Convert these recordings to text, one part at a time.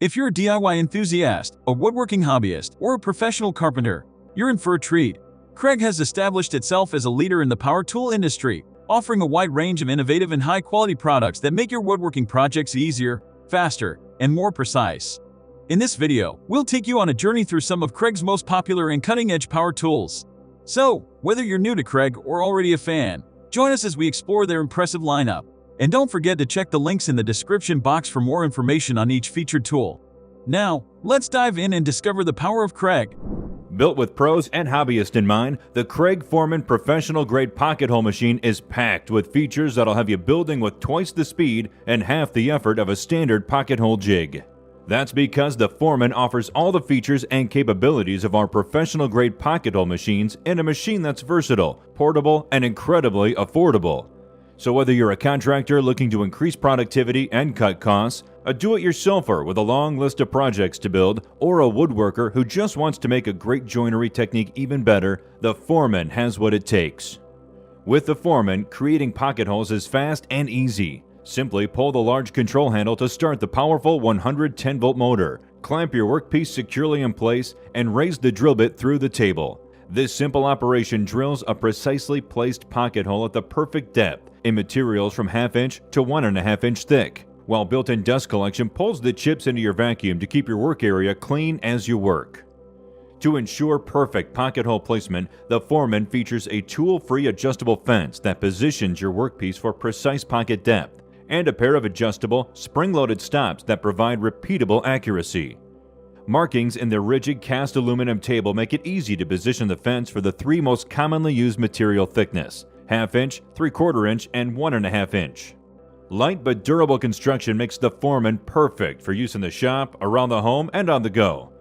If you're a DIY enthusiast, a woodworking hobbyist, or a professional carpenter, you're in for a treat. Kreg has established itself as a leader in the power tool industry, offering a wide range of innovative and high-quality products that make your woodworking projects easier, faster, and more precise. In this video, we'll take you on a journey through some of Kreg's most popular and cutting-edge power tools. So, whether you're new to Kreg or already a fan, join us as we explore their impressive lineup. And don't forget to check the links in the description box for more information on each featured tool. Now, let's dive in and discover the power of Kreg. Built with pros and hobbyists in mind, the Kreg FOREMAN professional-grade pocket hole machine is packed with features that'll have you building with twice the speed and half the effort of a standard pocket hole jig. That's because the FOREMAN offers all the features and capabilities of our professional-grade pocket hole machines in a machine that's versatile, portable, and incredibly affordable. So whether you're a contractor looking to increase productivity and cut costs, a do-it-yourselfer with a long list of projects to build, or a woodworker who just wants to make a great joinery technique even better, the FOREMAN has what it takes. With the FOREMAN, creating pocket holes is fast and easy. Simply pull the large control handle to start the powerful 110-volt motor, clamp your workpiece securely in place, and raise the drill bit through the table. This simple operation drills a precisely placed pocket hole at the perfect depth in materials from 1/2 inch to 1.5 inch thick, while built-in dust collection pulls the chips into your vacuum to keep your work area clean as you work. To ensure perfect pocket hole placement, the FOREMAN features a tool-free adjustable fence that positions your workpiece for precise pocket depth, and a pair of adjustable, spring-loaded stops that provide repeatable accuracy. Markings in the rigid cast aluminum table make it easy to position the fence for the three most commonly used material thickness: 1/2 inch, 3/4 inch, and 1.5 inch. Light but durable construction makes the FOREMAN perfect for use in the shop, around the home, and on the go.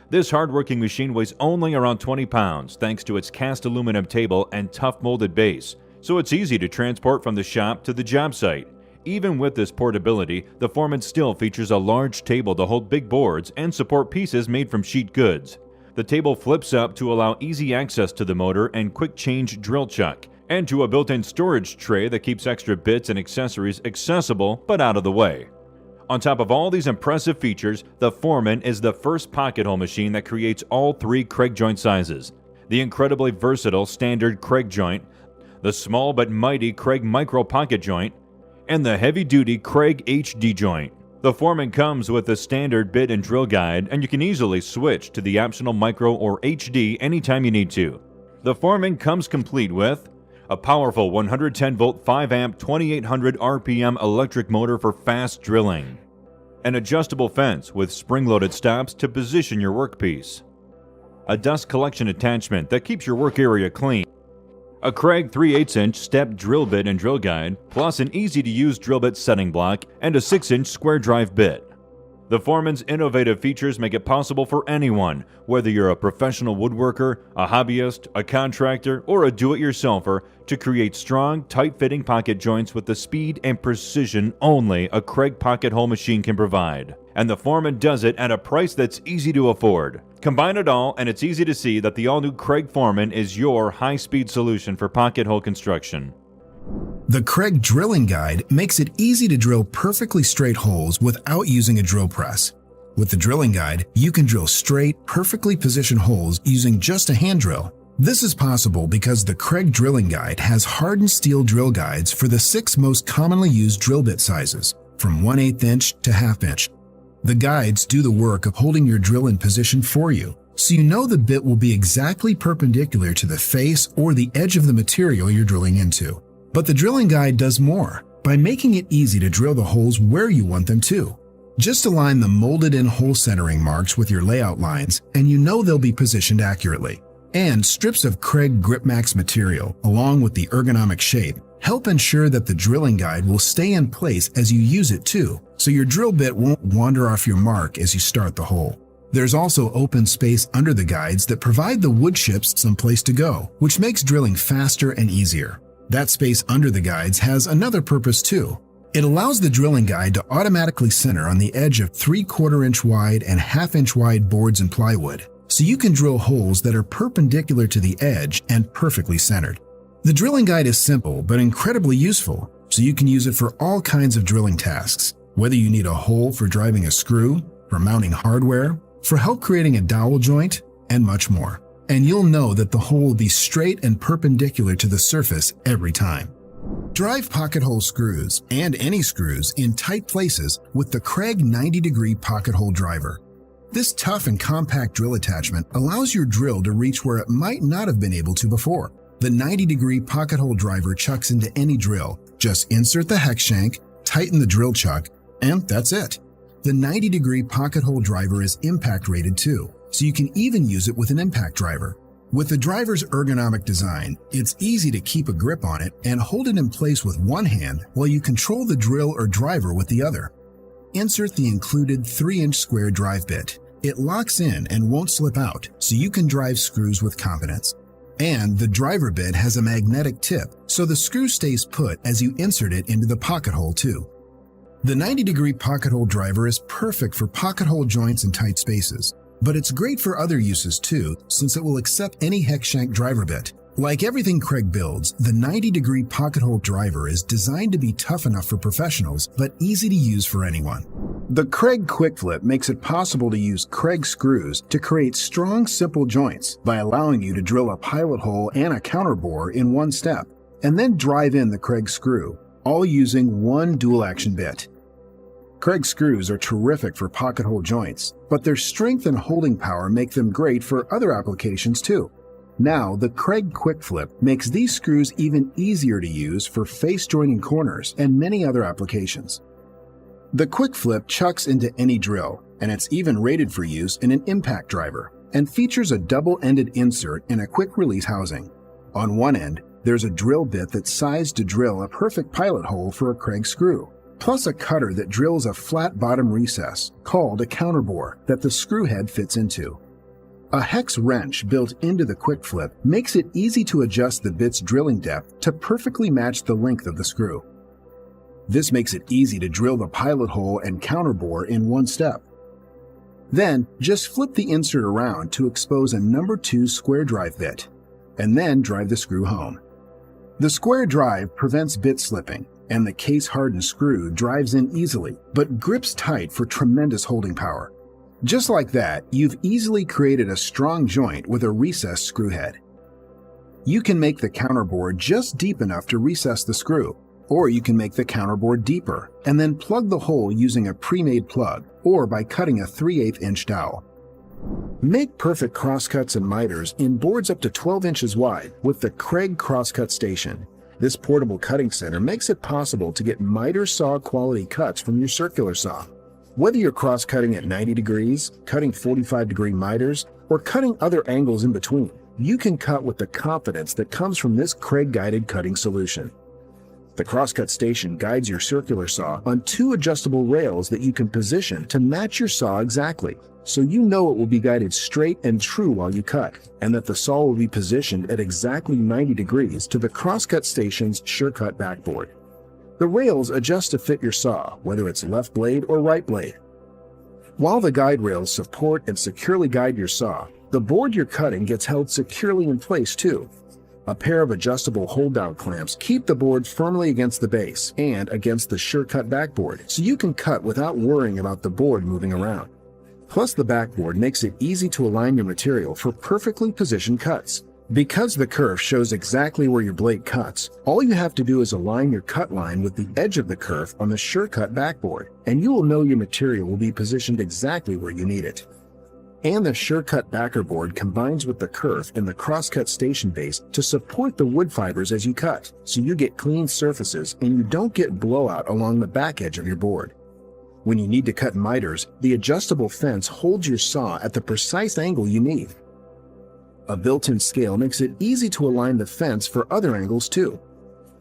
This hard-working machine weighs only around 20 pounds thanks to its cast aluminum table and tough molded base, so it's easy to transport from the shop to the job site. Even with this portability, the FOREMAN still features a large table to hold big boards and support pieces made from sheet goods. The table flips up to allow easy access to the motor and quick change drill chuck, and to a built-in storage tray that keeps extra bits and accessories accessible but out of the way. On top of all these impressive features, the FOREMAN is the first pocket hole machine that creates all three Kreg joint sizes: the incredibly versatile standard Kreg joint, the small but mighty Kreg micro pocket joint, and the heavy-duty Kreg HD joint. The FOREMAN comes with a standard bit and drill guide, and you can easily switch to the optional micro or HD anytime you need to. The FOREMAN comes complete with a powerful 110-volt 5-amp 2800 RPM electric motor for fast drilling, an adjustable fence with spring-loaded stops to position your workpiece, a dust collection attachment that keeps your work area clean, a Kreg 3/8 inch step drill bit and drill guide, plus an easy-to-use drill bit setting block and a 6-inch square drive bit. The FOREMAN's innovative features make it possible for anyone, whether you're a professional woodworker, a hobbyist, a contractor, or a do-it-yourselfer, to create strong, tight-fitting pocket joints with the speed and precision only a Kreg pocket hole machine can provide. And the FOREMAN does it at a price that's easy to afford. Combine it all, and it's easy to see that the all-new Kreg FOREMAN is your high-speed solution for pocket hole construction. The Kreg Drilling Guide makes it easy to drill perfectly straight holes without using a drill press. With the Drilling Guide, you can drill straight, perfectly positioned holes using just a hand drill. This is possible because the Kreg Drilling Guide has hardened steel drill guides for the 6 most commonly used drill bit sizes, from 1/8 inch to 1/2 inch. The guides do the work of holding your drill in position for you, so you know the bit will be exactly perpendicular to the face or the edge of the material you're drilling into. But the Drilling Guide does more by making it easy to drill the holes where you want them to. Just align the molded-in hole centering marks with your layout lines, and you know they'll be positioned accurately. And strips of Kreg GripMax material, along with the ergonomic shape, help ensure that the Drilling Guide will stay in place as you use it too, so your drill bit won't wander off your mark as you start the hole. There's also open space under the guides that provide the wood chips some place to go, which makes drilling faster and easier. That space under the guides has another purpose too. It allows the Drilling Guide to automatically center on the edge of 3/4 inch wide and 1/2 inch wide boards and plywood, so you can drill holes that are perpendicular to the edge and perfectly centered. The Drilling Guide is simple but incredibly useful, so you can use it for all kinds of drilling tasks. Whether you need a hole for driving a screw, for mounting hardware, for help creating a dowel joint, and much more. And you'll know that the hole will be straight and perpendicular to the surface every time. Drive pocket hole screws and any screws in tight places with the Kreg 90-degree pocket hole driver. This tough and compact drill attachment allows your drill to reach where it might not have been able to before. The 90-degree pocket hole driver chucks into any drill. Just insert the hex shank, tighten the drill chuck, and that's it. The 90-degree pocket hole driver is impact rated too, so you can even use it with an impact driver. With the driver's ergonomic design, it's easy to keep a grip on it and hold it in place with one hand while you control the drill or driver with the other. Insert the included 3-inch square drive bit. It locks in and won't slip out, so you can drive screws with confidence. And the driver bit has a magnetic tip, so the screw stays put as you insert it into the pocket hole too. The 90-degree pocket hole driver is perfect for pocket hole joints in tight spaces, but it's great for other uses too, since it will accept any hex shank driver bit. Like everything Kreg builds, the 90-degree pocket hole driver is designed to be tough enough for professionals, but easy to use for anyone. The Kreg Quick Flip makes it possible to use Kreg screws to create strong, simple joints by allowing you to drill a pilot hole and a counterbore in one step, and then drive in the Kreg screw, all using one dual-action bit. Kreg screws are terrific for pocket hole joints, but their strength and holding power make them great for other applications too. Now, the Kreg Quick Flip makes these screws even easier to use for face joining corners and many other applications. The Quick Flip chucks into any drill, and it's even rated for use in an impact driver, and features a double-ended insert in a quick release housing. On one end, there's a drill bit that's sized to drill a perfect pilot hole for a Kreg screw, plus a cutter that drills a flat bottom recess, called a counterbore, that the screw head fits into. A hex wrench built into the Quick Flip makes it easy to adjust the bit's drilling depth to perfectly match the length of the screw. This makes it easy to drill the pilot hole and counterbore in one step. Then, just flip the insert around to expose a number 2 square drive bit, and then drive the screw home. The square drive prevents bit slipping, and the case-hardened screw drives in easily, but grips tight for tremendous holding power. Just like that, you've easily created a strong joint with a recessed screw head. You can make the counterbore just deep enough to recess the screw, or you can make the counterbore deeper and then plug the hole using a pre-made plug or by cutting a 3/8 inch dowel. Make perfect crosscuts and miters in boards up to 12 inches wide with the Kreg CrossCut Station. This portable cutting center makes it possible to get miter saw quality cuts from your circular saw. Whether you're cross-cutting at 90 degrees, cutting 45-degree miters, or cutting other angles in between, you can cut with the confidence that comes from this Kreg-guided cutting solution. The CrossCut Station guides your circular saw on 2 adjustable rails that you can position to match your saw exactly, so you know it will be guided straight and true while you cut, and that the saw will be positioned at exactly 90 degrees to the CrossCut Station's SureCut backboard. The rails adjust to fit your saw, whether it's left blade or right blade. While the guide rails support and securely guide your saw, the board you're cutting gets held securely in place too. A pair of adjustable hold-down clamps keep the board firmly against the base and against the SureCut backboard, so you can cut without worrying about the board moving around. Plus, the backboard makes it easy to align your material for perfectly positioned cuts. Because the kerf shows exactly where your blade cuts, all you have to do is align your cut line with the edge of the kerf on the SureCut backboard, and you will know your material will be positioned exactly where you need it. And the SureCut backer board combines with the kerf and the CrossCut Station base to support the wood fibers as you cut, so you get clean surfaces and you don't get blowout along the back edge of your board. When you need to cut miters, the adjustable fence holds your saw at the precise angle you need. A built-in scale makes it easy to align the fence for other angles too.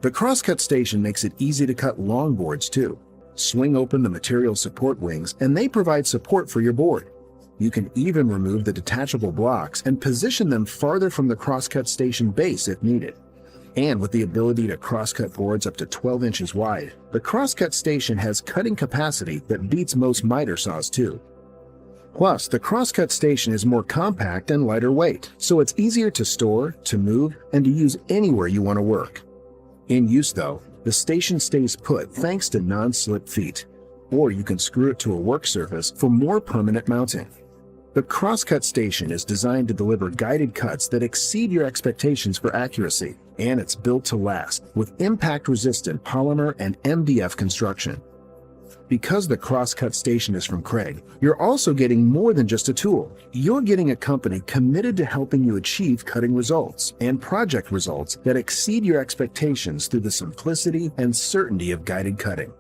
The CrossCut Station makes it easy to cut long boards too. Swing open the material support wings and they provide support for your board. You can even remove the detachable blocks and position them farther from the CrossCut Station base if needed. And with the ability to crosscut boards up to 12 inches wide, the CrossCut Station has cutting capacity that beats most miter saws too. Plus, the CrossCut Station is more compact and lighter weight, so it's easier to store, to move, and to use anywhere you want to work. In use though, the station stays put thanks to non-slip feet. or you can screw it to a work surface for more permanent mounting. The CrossCut station is designed to deliver guided cuts that exceed your expectations for accuracy, and it's built to last with impact-resistant polymer and MDF construction. Because the CrossCut station is from Kreg, you're also getting more than just a tool. You're getting a company committed to helping you achieve cutting results and project results that exceed your expectations through the simplicity and certainty of guided cutting.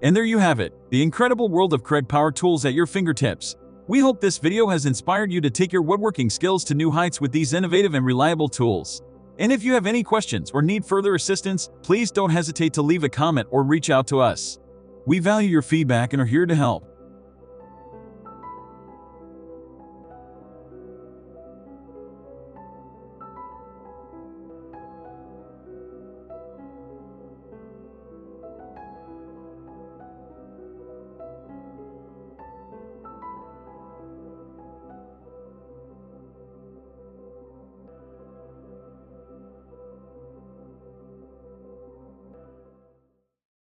And there you have it, the incredible world of Kreg Power Tools at your fingertips. We hope this video has inspired you to take your woodworking skills to new heights with these innovative and reliable tools. And if you have any questions or need further assistance, please don't hesitate to leave a comment or reach out to us. We value your feedback and are here to help.